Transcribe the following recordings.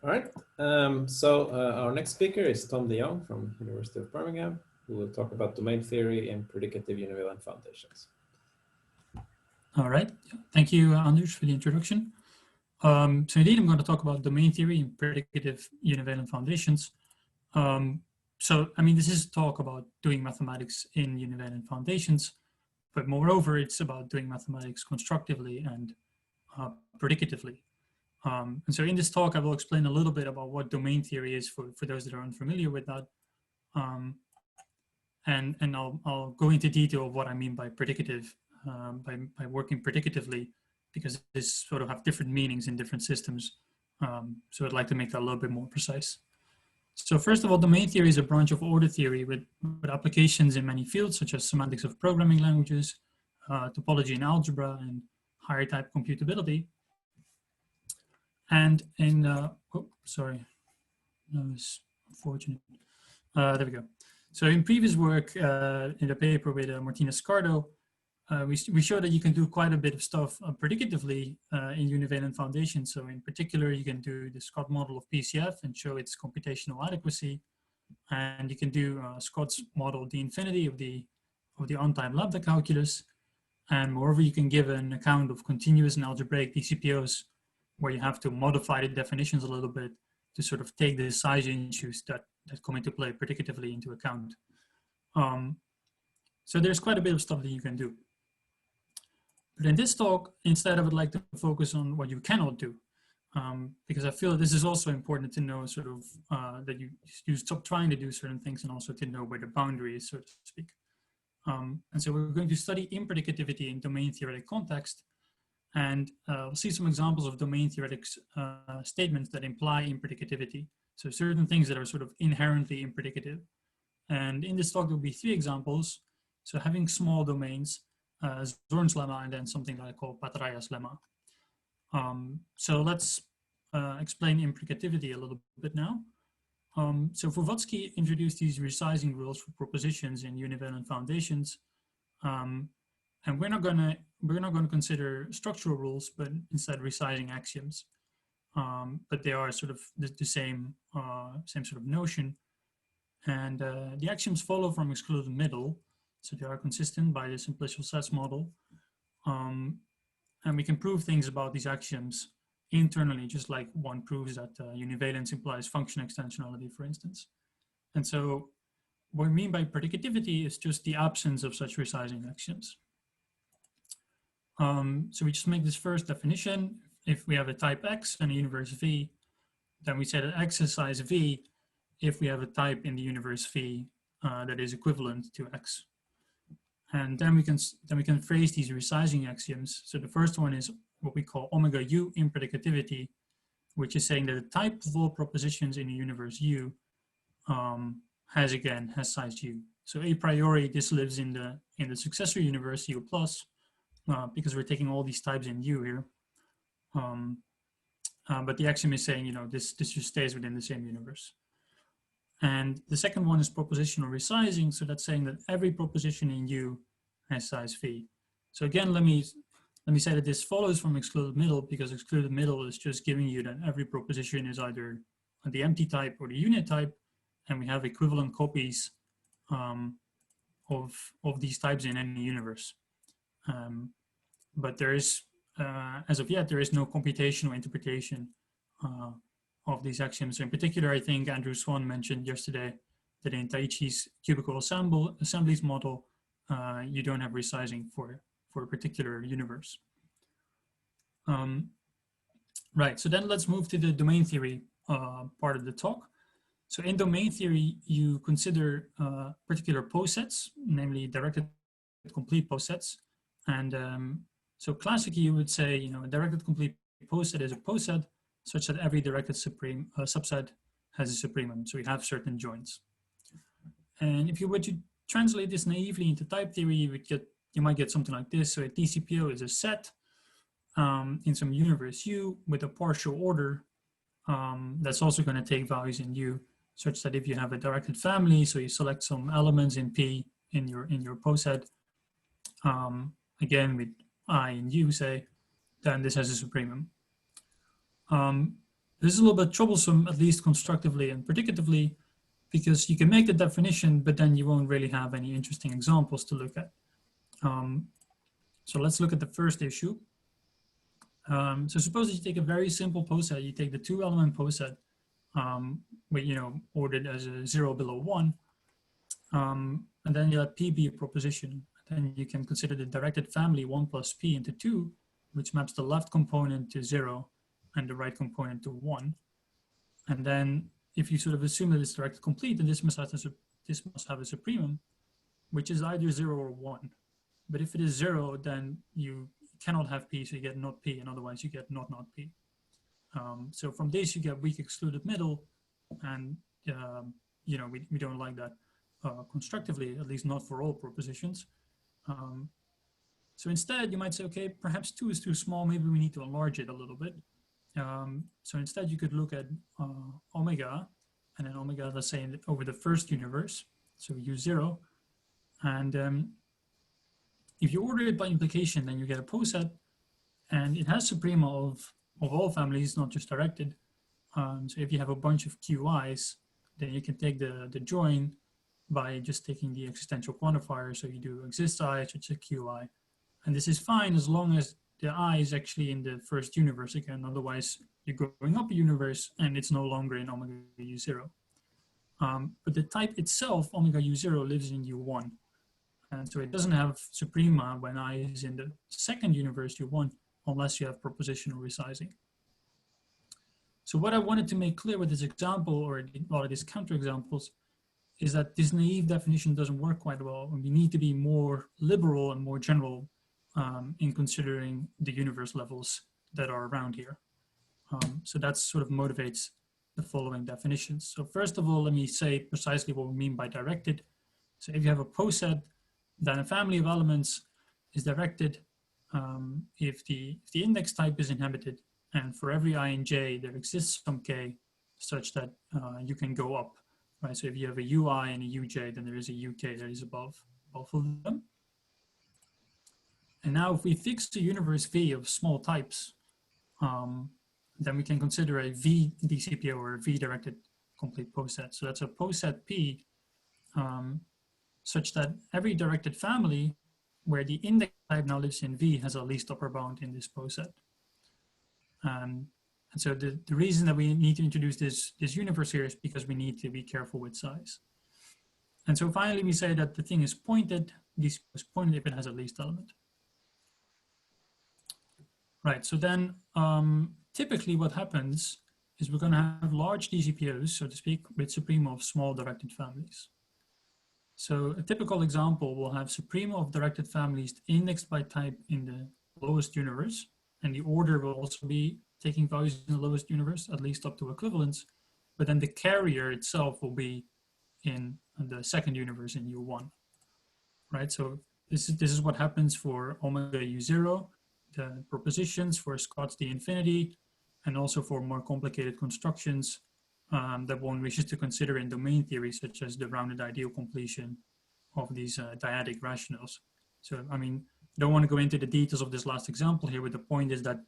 All right. Our next speaker is Tom de Jong from University of Birmingham, who will talk about domain theory and predicative Univalent Foundations. All right. Thank you, Anders, for the introduction. So indeed, I'm going to talk about domain theory and predicative Univalent Foundations. This is talk about doing mathematics in Univalent Foundations, but moreover, it's about doing mathematics constructively and predicatively. And so in this talk, I will explain a little bit about what domain theory is for those that are unfamiliar with that. And I'll go into detail of what I mean by predicative, by working predicatively, because this sort of have different meanings in different systems. So I'd like to make that a little bit more precise. So first of all, domain theory is a branch of order theory with applications in many fields, such as semantics of programming languages, topology and algebra, and higher type computability. And in, sorry, that was unfortunate. There we go. So in previous work, in a paper with Martinez-Cardo, we showed that you can do quite a bit of stuff predicatively in Univalent Foundations. So in particular, you can do the Scott model of PCF and show its computational adequacy. And you can do Scott's model, the infinity of the on-time lambda calculus. And moreover, you can give an account of continuous and algebraic dcpos, where you have to modify the definitions a little bit to sort of take the size issues that come into play predicatively into account. So there's quite a bit of stuff that you can do. But in this talk, instead, I would like to focus on what you cannot do, because I feel this is also important to know sort of that you stop trying to do certain things and also to know where the boundary is, so to speak. And so we're going to study impredicativity in domain theoretic context. And we'll see some examples of domain theoretic statements that imply impredicativity. So certain things that are sort of inherently impredicative. And in this talk, there'll be 3 examples. So having small domains, Zorn's lemma, and then something that I call Patarala's lemma. So let's explain impredicativity a little bit now. So Vovotsky introduced these resizing rules for propositions in Univalent Foundations. And we're not going to consider structural rules, but instead resizing axioms. But they are sort of the same sort of notion. And the axioms follow from excluded middle, so they are consistent by the simplicial sets model. And we can prove things about these axioms internally, just like one proves that univalence implies function extensionality, for instance. And so what we mean by predicativity is just the absence of such resizing axioms. So we just make this first definition. If we have a type X and a universe V, then we say that X has size V if we have a type in the universe V that is equivalent to X. And then we can phrase these resizing axioms. So the first one is what we call omega U impredicativity, which is saying that the type of all propositions in the universe U has size U. So a priori, this lives in the successor universe U plus. Because we're taking all these types in U here. But the axiom is saying, this just stays within the same universe. And the second one is propositional resizing. So that's saying that every proposition in U has size V. So again, let me say that this follows from excluded middle, because excluded middle is just giving you that every proposition is either the empty type or the unit type, and we have equivalent copies of these types in any universe. But there is, as of yet, there is no computational interpretation of these axioms. So in particular, I think Andrew Swan mentioned yesterday that in Taichi's cubical assemblies model, you don't have resizing for a particular universe. Right, so then let's move to the domain theory part of the talk. So in domain theory, you consider particular posets, namely directed complete posets. And so classically, you would say, a directed complete poset is a poset such that every directed subset has a supremum. So we have certain joints. And if you were to translate this naively into type theory, you might get something like this. So a dcpo is a set in some universe U with a partial order that's also going to take values in U, such that if you have a directed family, so you select some elements in P in your poset, again with I and U, say, then this has a supremum. This is a little bit troublesome, at least constructively and predicatively, because you can make the definition, but then you won't really have any interesting examples to look at. So let's look at the first issue. So suppose you take a very simple poset, you take the 2-element poset, but ordered as a 0 below 1, and then you let P be a proposition. Then you can consider the directed family 1 plus P into 2, which maps the left component to 0 and the right component to 1. And then if you sort of assume that it's directed complete, then this must have a supremum, which is either 0 or 1. But if it is 0, then you cannot have P, so you get not P, and otherwise you get not P. So from this you get weak excluded middle, and we don't like that constructively, at least not for all propositions. So instead you might say, okay, perhaps 2 is too small, maybe we need to enlarge it a little bit. So instead you could look at omega, and then omega, let's say over the first universe, so U0, and if you order it by implication, then you get a poset, and it has suprema of all families, not just directed. So if you have a bunch of QIs, then you can take the join by just taking the existential quantifier. So you do exists I such a QI, and this is fine as long as the I is actually in the first universe again. Otherwise, you're going up a universe, and it's no longer in omega U0. But the type itself, omega U0, lives in U1. And so it doesn't have suprema when I is in the second universe U1, unless you have propositional resizing. So what I wanted to make clear with this example, or a lot of these counterexamples, is that this naive definition doesn't work quite well, and we need to be more liberal and more general in considering the universe levels that are around here. So that sort of motivates the following definitions. So first of all, let me say precisely what we mean by directed. So if you have a poset, then a family of elements is directed if the index type is inhabited, and for every I in J, there exists some K such that you can go up, right? So if you have a UI and a UJ, then there is a UK that is above both of them. And now if we fix the universe V of small types, then we can consider a V dcpo or a V directed complete poset. So that's a poset P such that every directed family where the index type now lives in V has a least upper bound in this poset. And so the reason that we need to introduce this universe here is because we need to be careful with size. And so finally we say that the thing is pointed, this is pointed if it has a least element. Right, so then typically what happens is we're gonna have large dcpos, so to speak, with suprema of small directed families. So a typical example will have suprema of directed families indexed by type in the lowest universe, and the order will also be taking values in the lowest universe, at least up to equivalence, but then the carrier itself will be in the second universe in U1, right? So this is what happens for omega U0, the propositions for Scott's D infinity, and also for more complicated constructions that one wishes to consider in domain theory, such as the rounded ideal completion of these dyadic rationals. So, I mean, don't want to go into the details of this last example here, but the point is that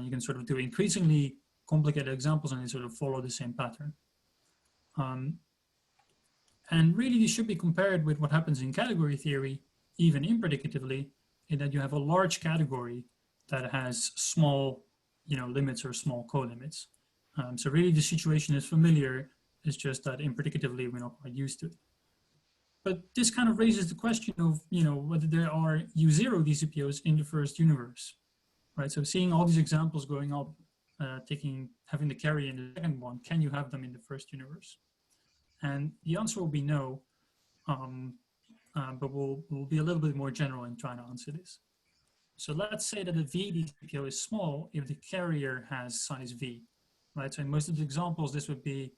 you can sort of do increasingly complicated examples and they sort of follow the same pattern. And really, this should be compared with what happens in category theory, even impredicatively, in that you have a large category that has small, limits or small co-limits. So really the situation is familiar, it's just that impredicatively we're not quite used to it. But this kind of raises the question of, whether there are U0 dcpos in the first universe, right? So seeing all these examples going up, having the carry in the second one, can you have them in the first universe? And the answer will be no, but we'll be a little bit more general in trying to answer this. So let's say that the V dcpo is small if the carrier has size V, right? So in most of the examples, this would be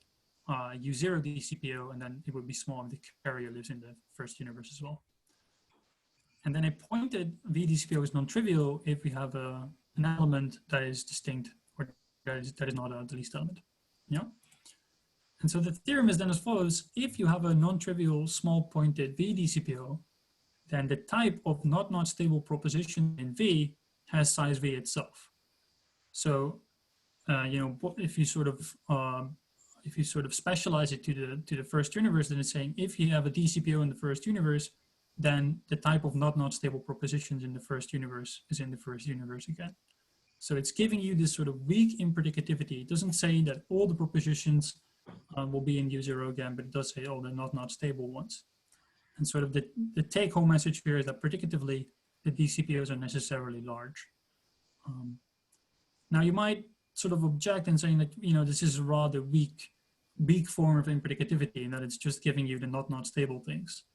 U0 dcpo, and then it would be small if the carrier lives in the first universe as well. And then a pointed V dcpo is non-trivial if we have an element that is distinct or that is not a least element. Yeah. And so the theorem is then as follows: if you have a non-trivial small pointed V dcpo, then the type of not stable proposition in V has size V itself. So if you sort of specialize it to the first universe, then it's saying if you have a DCPO in the first universe, then the type of not stable propositions in the first universe is in the first universe again. So it's giving you this sort of weak impredicativity. It doesn't say that all the propositions will be in U0 again, but it does say all the not stable ones. And sort of the take-home message here is that predicatively, the DCPOs are necessarily large. Now you might sort of object and saying that, this is a rather weak form of impredicativity, and that it's just giving you the not stable things.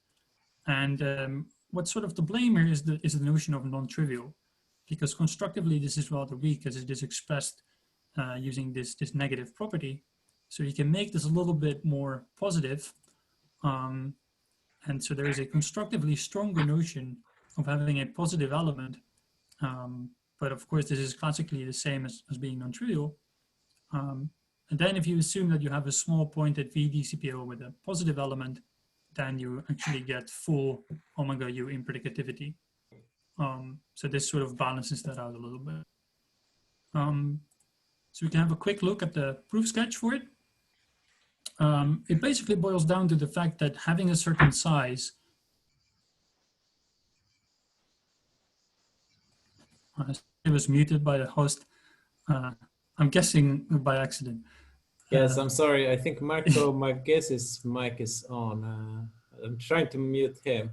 And what's sort of to blame here is the notion of non-trivial, because constructively this is rather weak as it is expressed using this negative property. So you can make this a little bit more positive. And so there is a constructively stronger notion of having a positive element. But of course, this is classically the same as being non-trivial. And then if you assume that you have a small pointed VDCPO with a positive element, then you actually get full omega U impredicativity. So this sort of balances that out a little bit. So we can have a quick look at the proof sketch for it. It basically boils down to the fact that having a certain size, it was muted by the host. I'm guessing by accident. Yes, I'm sorry. I think Marco, my guess is mic is on. I'm trying to mute him.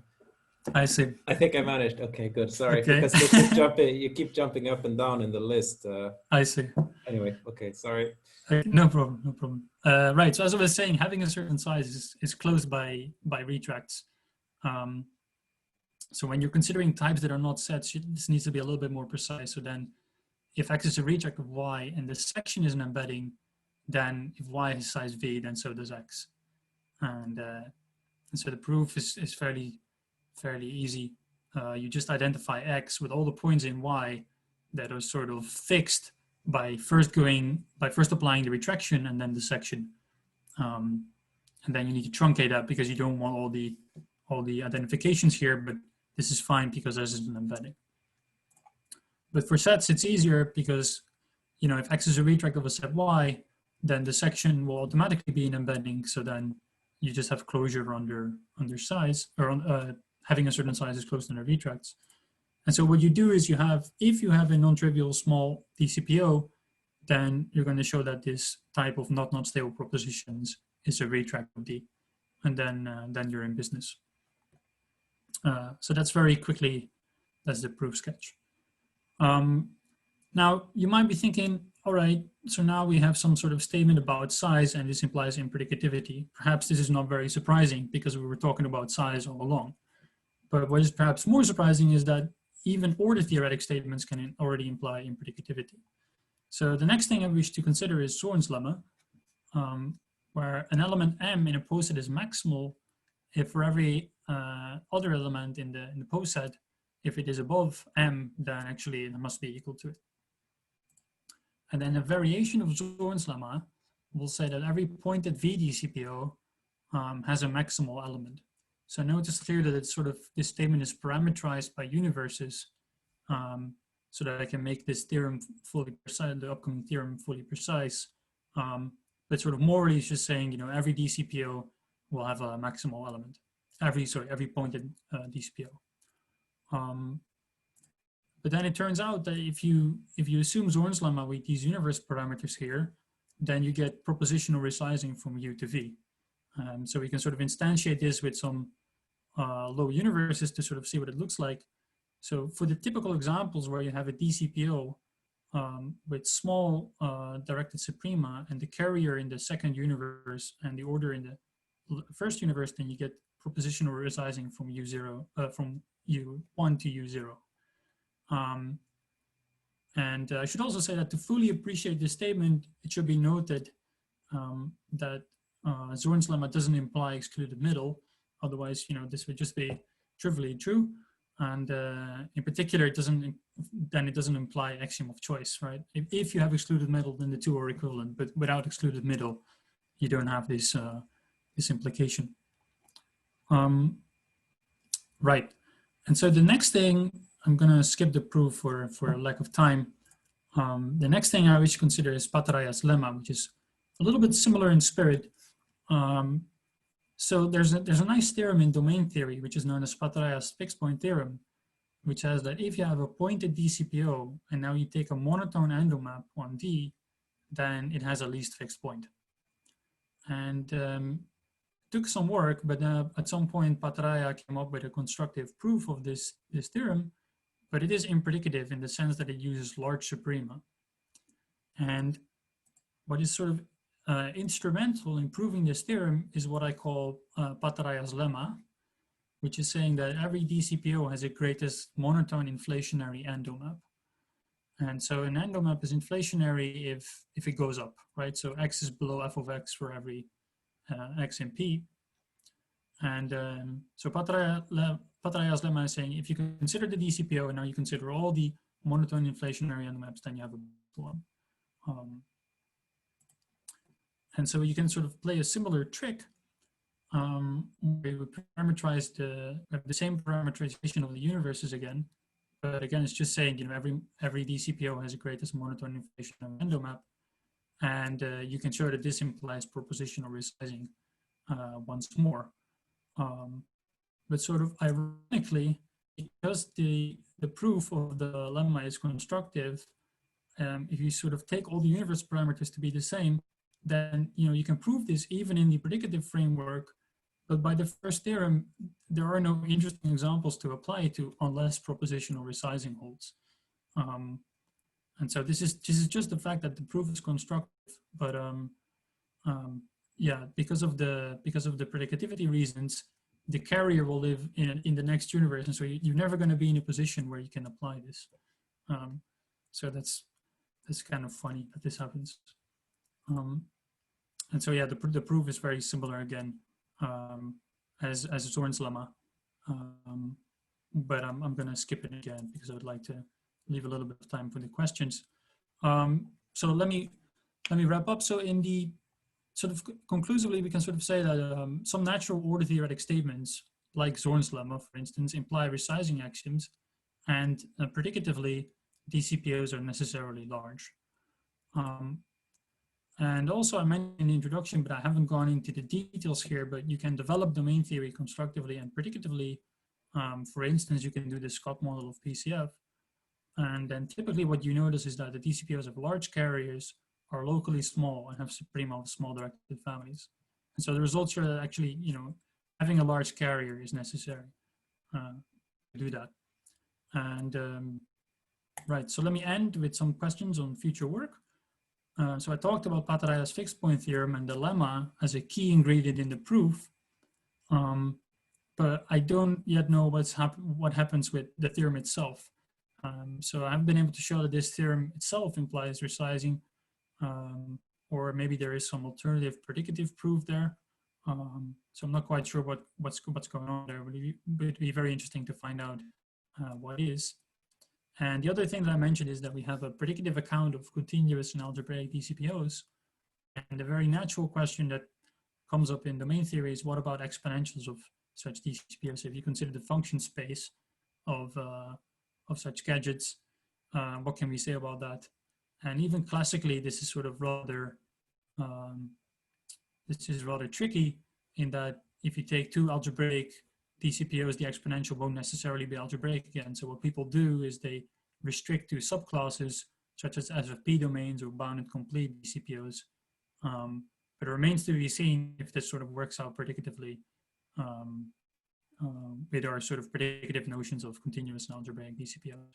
I see. I think I managed. Okay, good. Sorry, Okay. because you keep jumping up and down in the list. I see. Anyway, okay, sorry. Okay, no problem, no problem. Right, so as I was saying, having a certain size is closed by retracts. So when you're considering types that are not sets, this needs to be a little bit more precise. So then if X is a retract of Y and the section is an embedding, then if Y has size V, then so does X. And so the proof is fairly easy. You just identify X with all the points in Y that are sort of fixed by first applying the retraction and then the section. And then you need to truncate that because you don't want all the identifications here, but this is fine because this is an embedding. But for sets, it's easier because, if X is a retract of a set Y, then the section will automatically be an embedding. So then you just have closure under size, or having a certain size is closed under retracts. And so what you do is if you have a non-trivial small DCPO, then you're going to show that this type of not stable propositions is a retract of D, and then you're in business. So that's very quickly, that's the proof sketch. Now you might be thinking, all right, so now we have some sort of statement about size and this implies impredicativity. Perhaps this is not very surprising because we were talking about size all along. But what is perhaps more surprising is that even order theoretic statements can already imply impredicativity. So the next thing I wish to consider is Zorn's lemma, where an element M in a poset is maximal if for every other element in the poset, if it is above M, then actually it must be equal to it. And then a variation of Zorn's lemma will say that every pointed VDCPO has a maximal element. So notice here that it's sort of, this statement is parameterized by universes, so that I can make this theorem fully precise, the upcoming theorem fully precise. But sort of morally it's just saying, every DCPO will have a maximal element. Every pointed DCPO. But then it turns out that if you assume Zorn's lemma with these universe parameters here, then you get propositional resizing from U to V. So we can sort of instantiate this with some low universes to sort of see what it looks like. So for the typical examples where you have a DCPO with small directed suprema and the carrier in the second universe and the order in the first universe, then you get propositional resizing from U0, from U1 to U0. And I should also say that to fully appreciate this statement, it should be noted that Zorn's lemma doesn't imply excluded middle. Otherwise, this would just be trivially true. And in particular, it doesn't imply axiom of choice, right? If you have excluded middle, then the two are equivalent. But without excluded middle, you don't have this this implication. Right. And so the next thing, I'm going to skip the proof for lack of time. The next thing I wish to consider is Patarala's lemma, which is a little bit similar in spirit. So there's a nice theorem in domain theory, which is known as Patarala's fixed point theorem, which says that if you have a pointed dcpo and now you take a monotone endomap on D, then it has a least fixed point. And took some work, but at some point Patarala came up with a constructive proof of this theorem, but it is impredicative in the sense that it uses large suprema. And what is sort of instrumental in proving this theorem is what I call Patarala's lemma, which is saying that every dcpo has a greatest monotone inflationary endomap. And so an endomap is inflationary if it goes up, right? So x is below f of x for every x in P. And so Patarala's lemma is saying if you consider the dcpo and now you consider all the monotone inflationary endomaps, then you have a one. And so you can sort of play a similar trick where you parameterize the same parameterization of the universes again. But again, it's just saying, every dcpo has a greatest monotone inflationary endomap. And you can show that this implies propositional resizing once more. But sort of ironically, because the proof of the lemma is constructive, if you sort of take all the universe parameters to be the same, then you can prove this even in the predicative framework. But by the first theorem, there are no interesting examples to apply to unless propositional resizing holds. And so this is just the fact that the proof is constructive, but yeah, because of the predicativity reasons, the carrier will live in the next universe, and so you're never going to be in a position where you can apply this. So that's kind of funny that this happens. And so yeah, the proof is very similar again as Zorn's lemma, but I'm going to skip it again because I would like to leave a little bit of time for the questions. So let me wrap up. So in the sort of conclusively, we can sort of say that some natural order theoretic statements, like Zorn's lemma, for instance, imply resizing axioms, and predicatively, dcpos are necessarily large. And also I mentioned in the introduction, but I haven't gone into the details here, but you can develop domain theory constructively and predicatively. For instance, you can do the Scott model of PCF. And then typically what you notice is that the dcpos of large carriers are locally small and have suprema of small directed families. And so the results are that actually, having a large carrier is necessary to do that. And right, so let me end with some questions on future work. So I talked about Patarala's fixed point theorem and the lemma as a key ingredient in the proof, but I don't yet know what happens with the theorem itself. So I've been able to show that this theorem itself implies resizing, or maybe there is some alternative predicative proof there. So I'm not quite sure what's going on there, but it'd be very interesting to find out what is. And the other thing that I mentioned is that we have a predicative account of continuous and algebraic dcpos. And the very natural question that comes up in domain theory is what about exponentials of such dcpos? If you consider the function space of such gadgets, what can we say about that? And even classically, this is sort of rather tricky in that if you take two algebraic dcpos, the exponential won't necessarily be algebraic again. So what people do is they restrict to subclasses such as SFP domains or bounded complete dcpos. But it remains to be seen if this sort of works out predicatively with our sort of predicative notions of continuous and algebraic dcpos.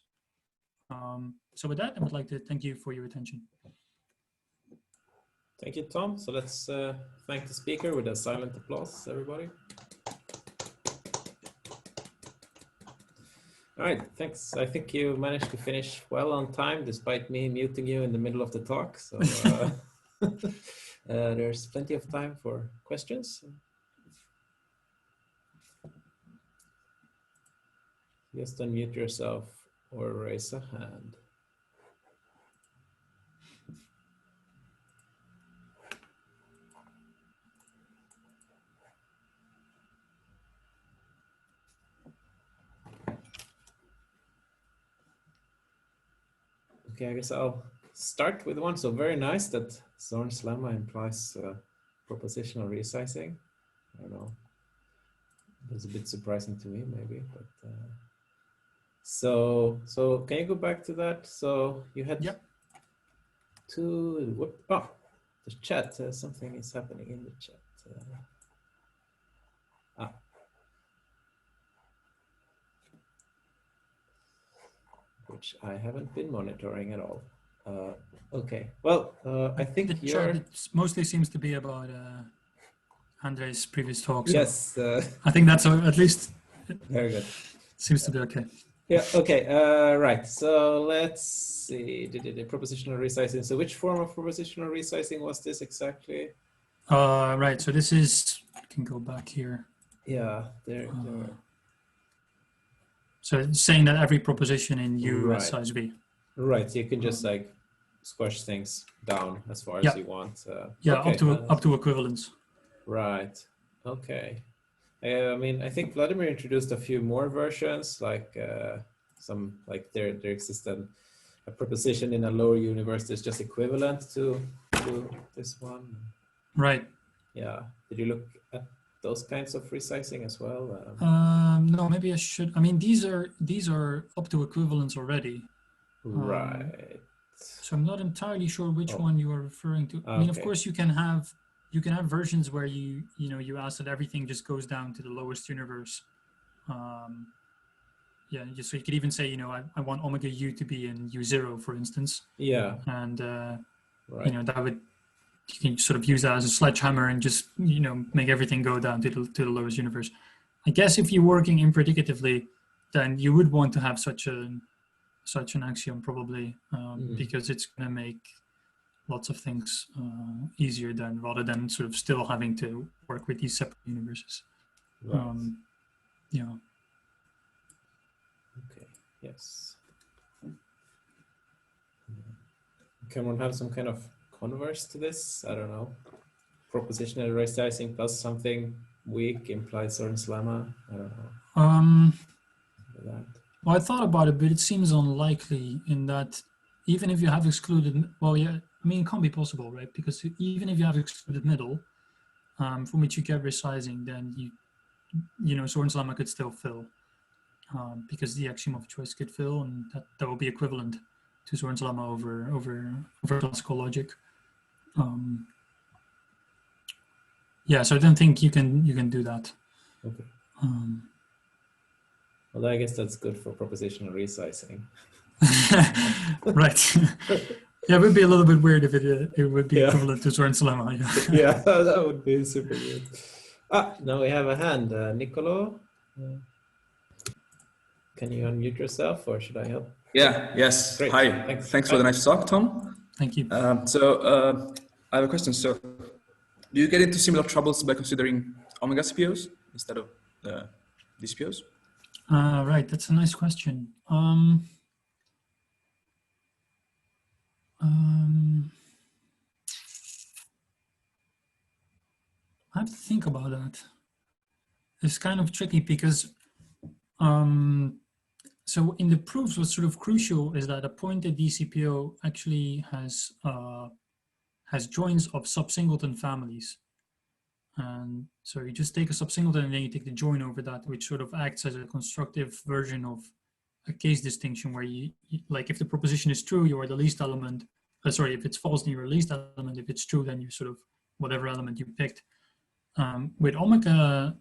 So with that, I would like to thank you for your attention. Thank you, Tom. So let's thank the speaker with a silent applause, everybody. All right, thanks. I think you managed to finish well on time, despite me muting you in the middle of the talk. So there's plenty of time for questions. Just unmute yourself or raise a hand. Okay, I guess I'll start with one. So very nice that Zorn's lemma implies propositional resizing. I don't know. It was a bit surprising to me, maybe, but so can you go back to that? So you had two. What? Oh, the chat. Something is happening in the chat. Which I haven't been monitoring at all. Okay, well, I think the chat mostly seems to be about Andre's previous talk. So yes, I think that's at least very good. Seems to be okay. Yeah. Okay. Right. So let's see. The propositional resizing. So which form of propositional resizing was this exactly? Right. So this is. I can go back here. Yeah. There. So it's saying that every proposition in U Right. is size B. Right. So you can just like squash things down as far as you want. Yeah. Okay, up to equivalence. Right. Okay. I mean, I think Vladimir introduced a few more versions, like some like there exists a proposition in a lower universe that's just equivalent to this one. Right. Yeah. Did you look at those kinds of resizing as well? No, maybe I should. I mean, these are up to equivalence already. Right. So I'm not entirely sure which one you are referring to. I mean, of course, you can have versions where you ask that everything just goes down to the lowest universe. Yeah, so you could even say, I want omega u to be in U0, for instance. Yeah. And right. You can sort of use that as a sledgehammer and just make everything go down to the lowest universe. I guess if you're working impredicatively, then you would want to have such an axiom probably, because it's going to make lots of things easier rather than sort of still having to work with these separate universes. Right. Yeah. Okay. Yes. Can one have some kind of converse to this? I don't know. Propositional resizing plus something weak implies Zorn's lemma. I don't know. Well, I thought about it, but it seems unlikely in that even if you have excluded, well, yeah, I mean, it can't be possible, right? Because even if you have excluded middle, from which you get resizing, then Zorn's lemma could still fill, because the axiom of choice could fill, and that will be equivalent to Zorn's lemma over classical logic. Yeah, so I don't think you can do that. Okay. Well, I guess that's good for propositional resizing. Right. Yeah, it would be a little bit weird if it would be equivalent to Zorn's lemma. Yeah, that would be super weird. Now we have a hand. Nicolo, can you unmute yourself, or should I help? Yeah, yes. Great. Hi. Thanks for the nice talk, Tom. Thank you. I have a question. So do you get into similar troubles by considering omega CPOs instead of dcpos? Right, that's a nice question. I have to think about that. It's kind of tricky because so in the proofs, what's sort of crucial is that a pointed dcpo actually has joins of subsingleton families. And so you just take a subsingleton and then you take the join over that, which sort of acts as a constructive version of a case distinction where you like if the proposition is true, you are the least element. Sorry, if it's false, then you're the least element. If it's true, then you sort of whatever element you picked. With omega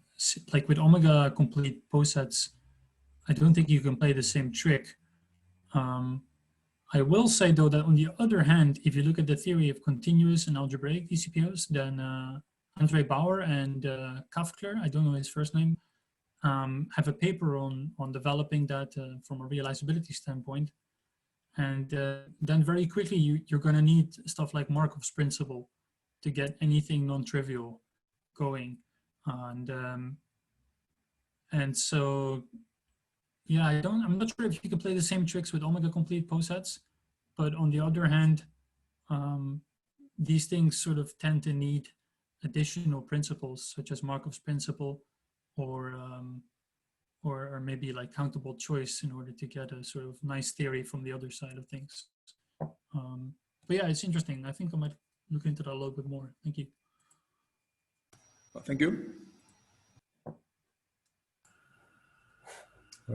complete posets, I don't think you can play the same trick. I will say though that on the other hand, if you look at the theory of continuous and algebraic dcpos, then Andre Bauer and Kafkler, I don't know his first name, have a paper on developing that from a realizability standpoint. And then very quickly, you're going to need stuff like Markov's principle to get anything non-trivial going. And so, yeah, I'm not sure if you can play the same tricks with omega complete posets, but on the other hand, these things sort of tend to need additional principles such as Markov's principle or maybe like countable choice in order to get a sort of nice theory from the other side of things. But yeah, it's interesting. I think I might look into that a little bit more. Thank you. Well, thank you. All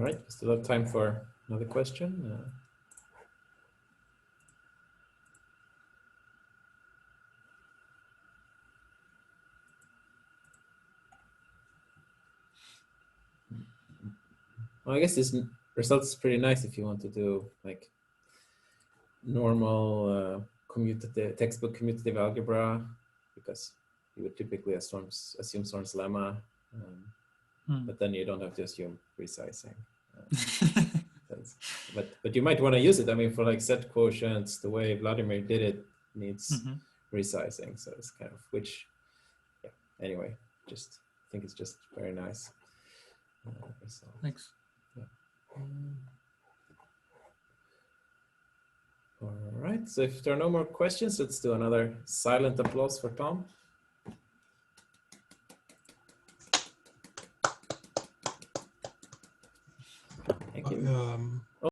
right, we still have time for another question. Well, I guess this result is pretty nice if you want to do like normal textbook commutative algebra, because you would typically assume Zorn's lemma, but then you don't have to assume resizing. But you might want to use it. I mean, for like set quotients, the way Vladimir did it needs resizing. So it's kind of yeah. Anyway, just I think it's just very nice. Thanks. Yeah. All right. So if there are no more questions, let's do another silent applause for Tom. Thank you.